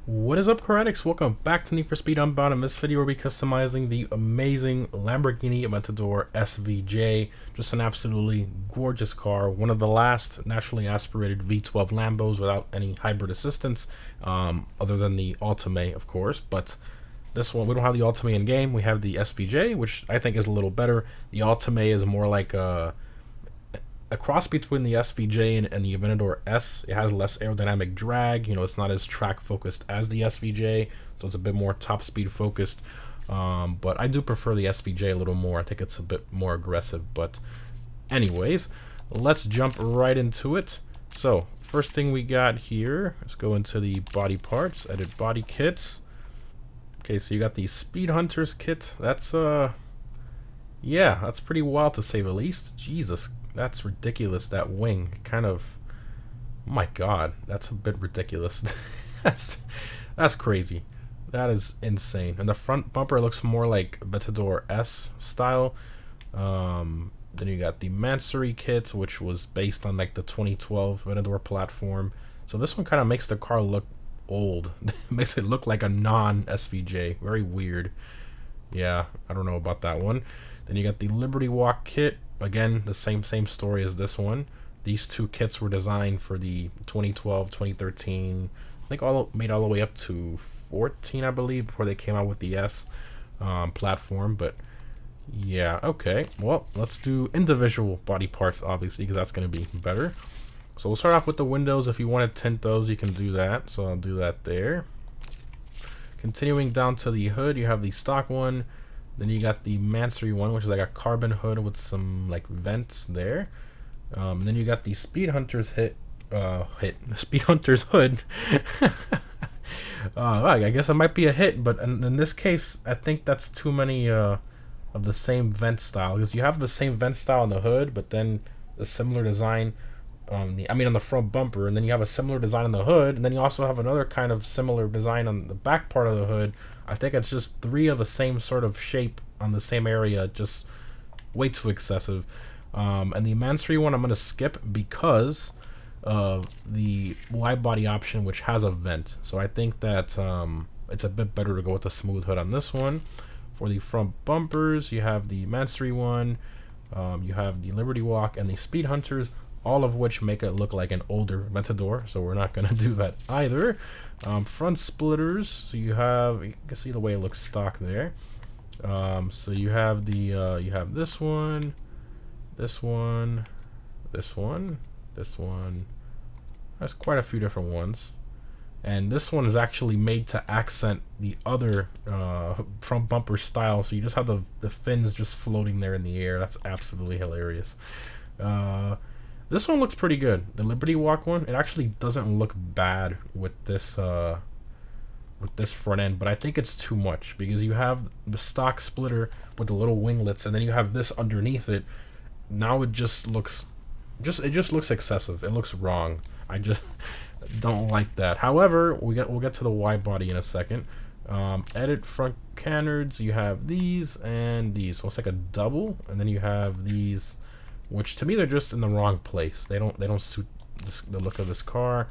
What is up, Karatics? Welcome back to Need for Speed Unbound. In this video, we'll be customizing the amazing Lamborghini Aventador SVJ. Just an absolutely gorgeous car. One of the last naturally aspirated V12 Lambos without any hybrid assistance, other than the Ultimate, of course. But this one, we don't have the Ultimate in game. We have the SVJ, which I think is a little better. The Ultimate is more like a cross between the SVJ and the Aventador S. It has less aerodynamic drag. You know, it's not as track focused as the SVJ, so it's a bit more top speed focused. But I do prefer the SVJ a little more. I think it's a bit more aggressive. But anyways, let's jump right into it. So first thing we got here, let's go into the body parts, edit body kits. Okay, so you got the Speed Hunters kit. That's yeah, that's pretty wild to say the least. Jesus, that's ridiculous. That wing kind of, oh my god, that's a bit ridiculous. that's crazy. That is insane. And the front bumper looks more like Aventador S style. Then you got the Mansory kit, which was based on like the 2012 Aventador platform. So this one kind of makes the car look old. It makes it look like a non-SVJ. Very weird. Yeah, I don't know about that one. Then you got the Liberty Walk kit. Again, the same story as this one. These two kits were designed for the 2012, 2013, I think made all the way up to 14, I believe, before they came out with the S platform. But yeah, okay. Well, let's do individual body parts, obviously, because that's going to be better. So we'll start off with the windows. If you want to tint those, you can do that. So I'll do that there. Continuing down to the hood, you have the stock one. Then you got the Mansory one, which is like a carbon hood with some like vents there. And then you got the Speed Hunters Speed Hunters hood. I guess it might be a hit, but in this case, I think that's too many of the same vent style, because you have the same vent style on the hood, but then a similar design on the front bumper, and then you have a similar design on the hood, and then you also have another kind of similar design on the back part of the hood. I think it's just three of the same sort of shape on the same area, just way too excessive. And the Mansory one I'm going to skip because of the wide body option, which has a vent. So I think that it's a bit better to go with a smooth hood on this one. For the front bumpers, you have the Mansory one, you have the Liberty Walk, and the Speed Hunters, all of which make it look like an older Aventador, so we're not going to do that either. Front splitters, so you can see the way it looks stock there. So you have the you have this one, this one, this one, this one. There's quite a few different ones, and this one is actually made to accent the other front bumper style. So you just have the fins just floating there in the air. That's absolutely hilarious. This one looks pretty good. The Liberty Walk one, it actually doesn't look bad with this front end, but I think it's too much, because you have the stock splitter with the little winglets, and then you have this underneath it. Now it just looks excessive. It looks wrong. I just don't like that. However, we'll get to the wide body in a second. Edit front canards. You have these and these, so it's like a double, and then you have these, which to me they're just in the wrong place. They don't suit the look of this car.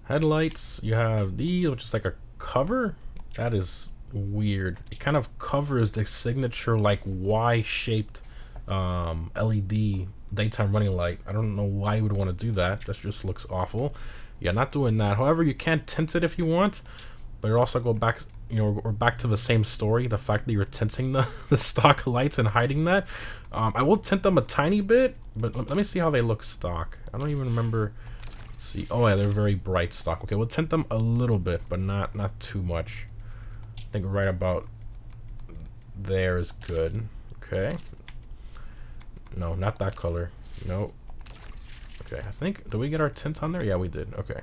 Headlights, you have these, which is like a cover. That is weird. It kind of covers the signature like Y-shaped LED daytime running light. I don't know why you would want to do that. That just looks awful. Yeah, not doing that. However, you can tint it if you want, but it also go back, you know, we're back to the same story. The fact that you're tinting the stock lights and hiding that. I will tint them a tiny bit, but let me see how they look stock. I don't even remember. Let's see. Oh yeah, they're very bright stock. Okay, we'll tint them a little bit, but not too much. I think right about there is good. Okay. No, not that color. Nope. Okay, I think, did we get our tint on there? Yeah, we did. Okay.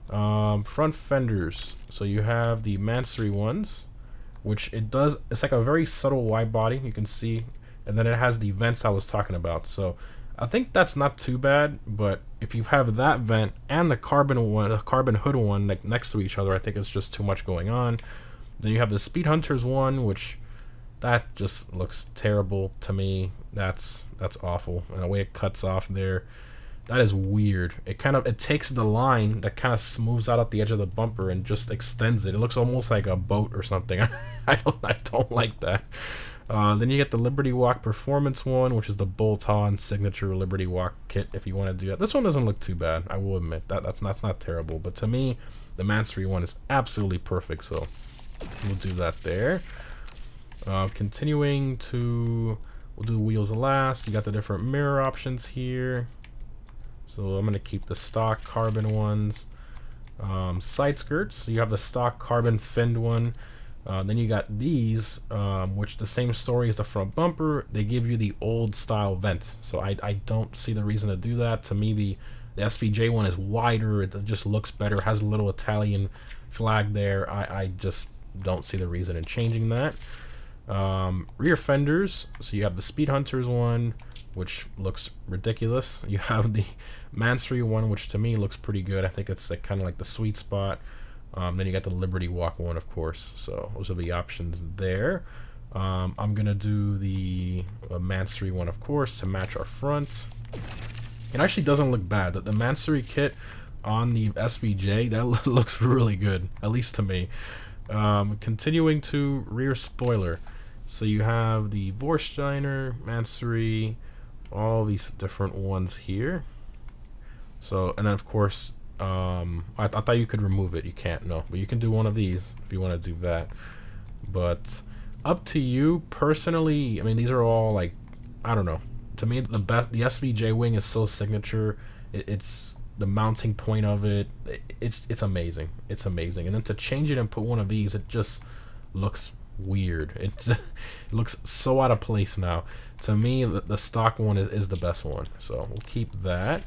Front fenders. So you have the Mansory ones, which it's like a very subtle wide body, you can see, and then it has the vents I was talking about. So I think that's not too bad, but if you have that vent and the carbon hood one like next to each other, I think it's just too much going on. Then you have the Speed Hunters one, which that just looks terrible to me. That's awful, and the way it cuts off there. That is weird. It takes the line that kind of smooths out at the edge of the bumper and just extends it. It looks almost like a boat or something. I don't like that. Then you get the Liberty Walk Performance one, which is the bolt-on signature Liberty Walk kit if you want to do that. This one doesn't look too bad, I will admit. That's not terrible. But to me, the Mansory one is absolutely perfect, so we'll do that there. Continuing to... We'll do wheels last. You got the different mirror options here. So I'm going to keep the stock carbon ones. Side skirts, so you have the stock carbon finned one. Then you got these, which the same story as the front bumper. They give you the old style vent. So I don't see the reason to do that. To me, the SVJ one is wider. It just looks better. It has a little Italian flag there. I just don't see the reason in changing that. Rear fenders, so you have the Speed Hunters one, which looks ridiculous. You have the Mansory one, which to me looks pretty good. I think it's like kind of like the sweet spot. Then you got the Liberty Walk one, of course. So those are the options there. I'm gonna do the Mansory one, of course, to match our front. It actually doesn't look bad. The Mansory kit on the SVJ, that looks really good, at least to me. Continuing to rear spoiler. So you have the Vorsteiner, Mansory, all these different ones here. So, and then of course, I thought you could remove it. You can't, no. But you can do one of these if you want to do that. But up to you. Personally, I mean, these are all like, I don't know. To me, the SVJ wing is so signature. It's the mounting point of it. It's amazing. It's amazing. And then to change it and put one of these, it just looks weird. It looks so out of place now. To me, the stock one is the best one. So we'll keep that.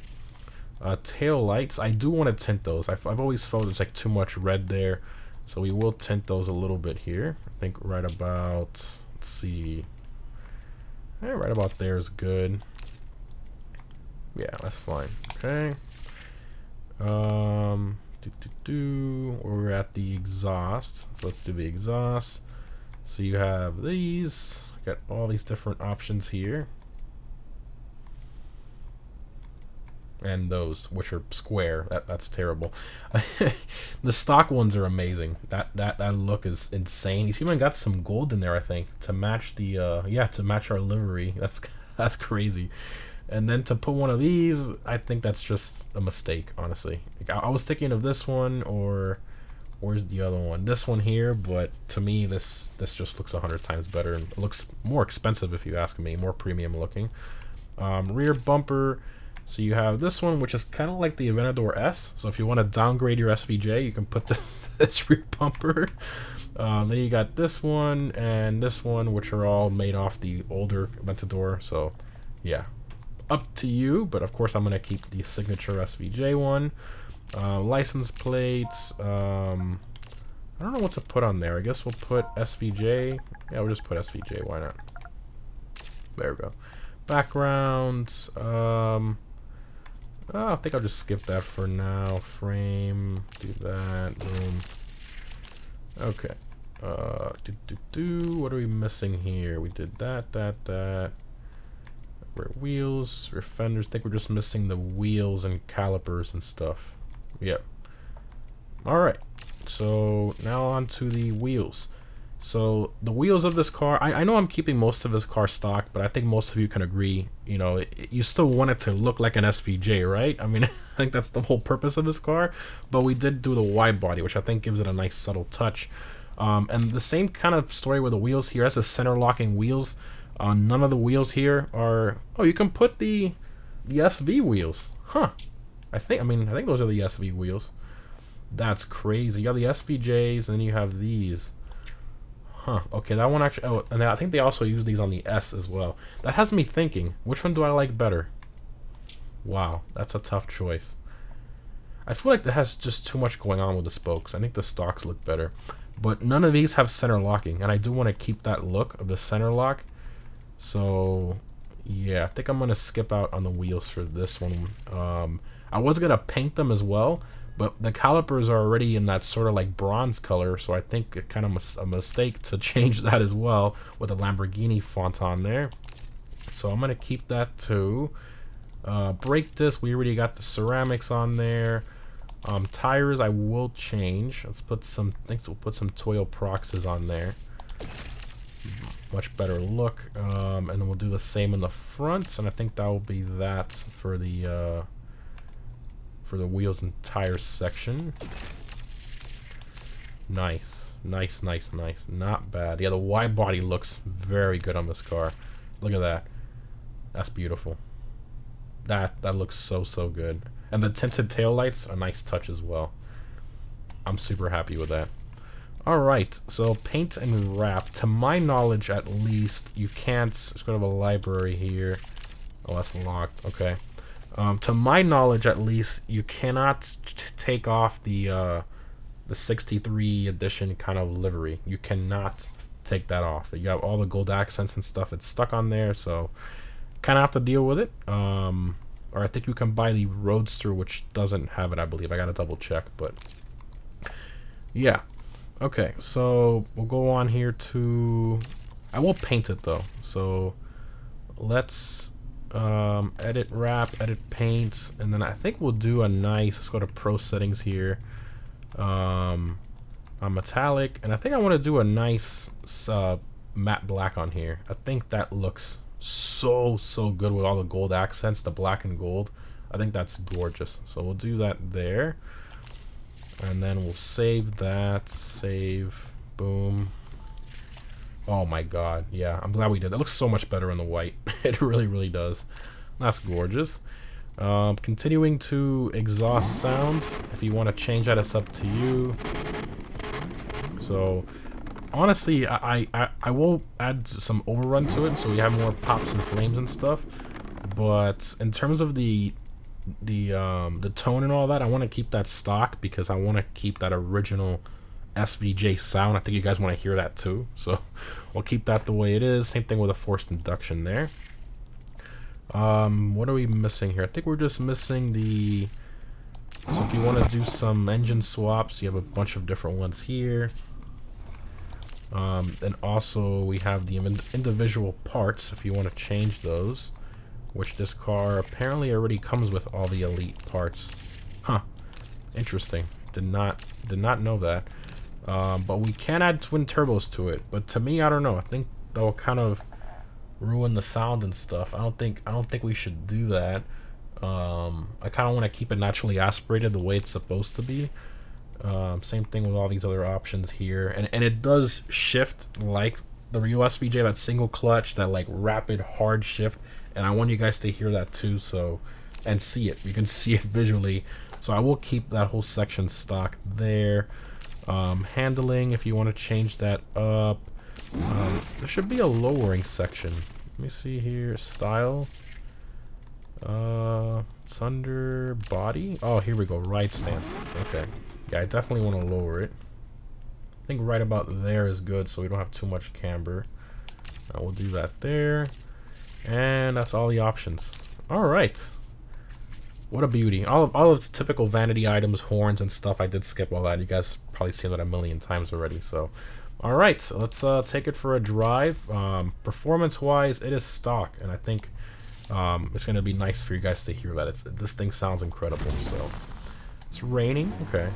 Tail lights, I do want to tint those. I've always felt there's like too much red there, so we will tint those a little bit here. I think right about, let's see, right about there is good. Yeah, that's fine. Okay. We're at the exhaust, so let's do the exhaust. So you have these, got all these different options here. And those, which are square. That's terrible. The stock ones are amazing. That look is insane. He's even got some gold in there, I think, to match the to match our livery. That's crazy. And then to put one of these, I think that's just a mistake, honestly. Like, I was thinking of this one, or where's the other one? This one here, but to me, this just looks 100 times better, and it looks more expensive if you ask me, more premium looking. Rear bumper. So you have this one, which is kind of like the Aventador S. So if you want to downgrade your SVJ, you can put this rear bumper. Then you got this one and this one, which are all made off the older Aventador. So yeah, up to you. But of course, I'm going to keep the signature SVJ one. License plates. I don't know what to put on there. I guess we'll put SVJ. Yeah, we'll just put SVJ. Why not? There we go. Background. I think I'll just skip that for now. Frame, do that, boom. Okay. What are we missing here? We did that. Rear wheels, rear fenders. I think we're just missing the wheels and calipers and stuff. Yep. Alright. So now on to the wheels. So the wheels of this car, I know I'm keeping most of this car stock, but I think most of you can agree, you know, you still want it to look like an SVJ, right? I mean, I think that's the whole purpose of this car, but we did do the wide body, which I think gives it a nice subtle touch. And the same kind of story with the wheels here. That's the center locking wheels. None of the wheels here are, oh, you can put the SV wheels, huh? I think those are the SV wheels. That's crazy. You have the SVJs, and then you have these. Huh, okay, that one actually, oh, and I think they also use these on the S as well. That has me thinking, which one do I like better? Wow, that's a tough choice. I feel like that has just too much going on with the spokes. I think the stocks look better. But none of these have center locking, and I do want to keep that look of the center lock. So, yeah, I think I'm going to skip out on the wheels for this one. I was going to paint them as well, but the calipers are already in that sort of like bronze color, so I think it kind of a mistake to change that as well with the Lamborghini font on there. So I'm going to keep that too. Brake disc, we already got the ceramics on there. Tires, I will change. Let's put some, I think we'll put some Toyo Proxes on there. Much better look. And then we'll do the same in the front, and I think that will be that for the wheels and tires section. Nice, nice, nice, nice. Not bad. Yeah, the wide body looks very good on this car. Look at that. That's beautiful. That looks so good. And the tinted taillights are a nice touch as well. I'm super happy with that. Alright, so paint and wrap. To my knowledge, at least, you can't... Let's go to the library here. Oh, that's locked. Okay. To my knowledge, at least, you cannot take off the 63 edition kind of livery. You cannot take that off. You have all the gold accents and stuff. It's stuck on there, so kind of have to deal with it. Or I think you can buy the Roadster, which doesn't have it, I believe. I gotta double check, but yeah. Okay, so we'll go on here to... I will paint it, though. So let's edit wrap, edit paint, and then I think we'll do a nice... Let's go to Pro Settings here. Metallic, and I think I want to do a nice matte black on here. I think that looks so good with all the gold accents, the black and gold. I think that's gorgeous. So we'll do that there. And then we'll save that. Save. Boom. Oh my god. Yeah, I'm glad we did. That looks so much better in the white. It really does. That's gorgeous. Continuing to exhaust sound. If you want to change that, it's up to you. So honestly, I will add some overrun to it, so we have more pops and flames and stuff. But in terms of the tone and all that, I want to keep that stock because I want to keep that original SVJ sound. I think you guys want to hear that too, so we'll keep that the way it is. Same thing with a forced induction there. What are we missing here? I think we're just missing the... So if you want to do some engine swaps, you have a bunch of different ones here. And also we have the individual parts if you want to change those, which this car apparently already comes with all the elite parts. Huh. Interesting. Did not know that. But we can add twin turbos to it. But to me, I don't know. I think that will kind of ruin the sound and stuff. I don't think we should do that. I kind of want to keep it naturally aspirated the way it's supposed to be. Same thing with all these other options here, and it does shift like the real SVJ, that single clutch, that like rapid hard shift, and I want you guys to hear that too, so, and see it. You can see it visually, so I will keep that whole section stock there. Handling, if you want to change that up, there should be a lowering section. Let me see here. Style, it's under body. Oh, here we go. Ride stance. Okay. Yeah, I definitely want to lower it. I think right about there is good, so we don't have too much camber. We'll do that there. And that's all the options. Alright. What a beauty. All of the typical vanity items, horns and stuff. I did skip all that. You guys probably seen that a million times already. So, alright. So let's take it for a drive. Performance-wise, it is stock. And I think it's going to be nice for you guys to hear that. This thing sounds incredible. So, it's raining. Okay.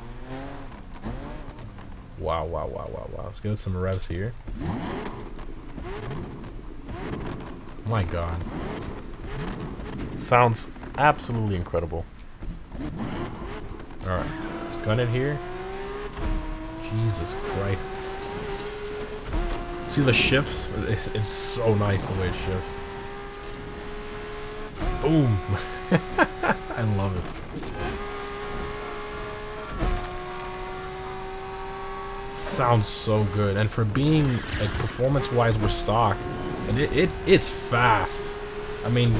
Wow. Let's get some revs here. My god. Sounds absolutely incredible. Alright. Gun it here. Jesus Christ. See the shifts? It's so nice the way it shifts. Boom. I love it. Sounds so good, and for being like performance-wise, we're stock, and it's fast. I mean,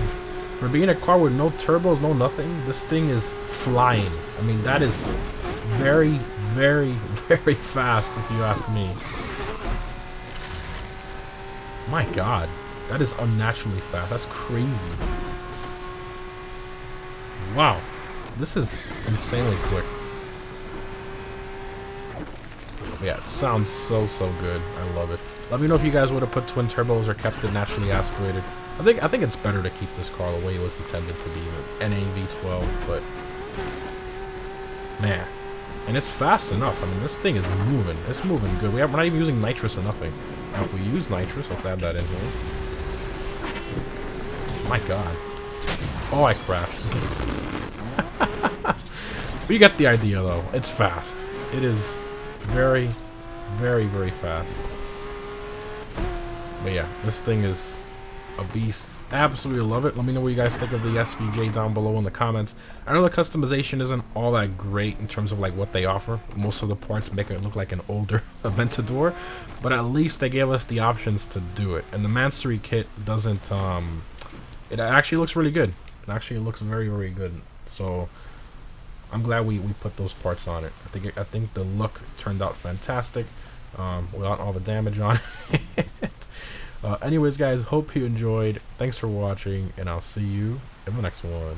for being a car with no turbos, no nothing, this thing is flying. I mean, that is very fast, if you ask me. My god, that is unnaturally fast. That's crazy. Wow, this is insanely quick. Yeah, it sounds so good. I love it. Let me know if you guys would have put twin turbos or kept it naturally aspirated. I think it's better to keep this car the way it was intended to be, an NAV12, but man, and it's fast enough. I mean, this thing is moving. It's moving good. We're not even using nitrous or nothing. Now, if we use nitrous, let's add that in here. My God. Oh, I crashed. But you get the idea, though. It's fast. It is very, very, very fast. But yeah, this thing is a beast. Absolutely love it. Let me know what you guys think of the SVJ down below in the comments. I know the customization isn't all that great in terms of like what they offer. Most of the parts make it look like an older Aventador, but at least they gave us the options to do it. And the Mansory kit doesn't. It actually looks really good. It actually looks very, very good. So I'm glad we put those parts on it. I think the look turned out fantastic without all the damage on it. Anyways, guys, hope you enjoyed. Thanks for watching, and I'll see you in the next one.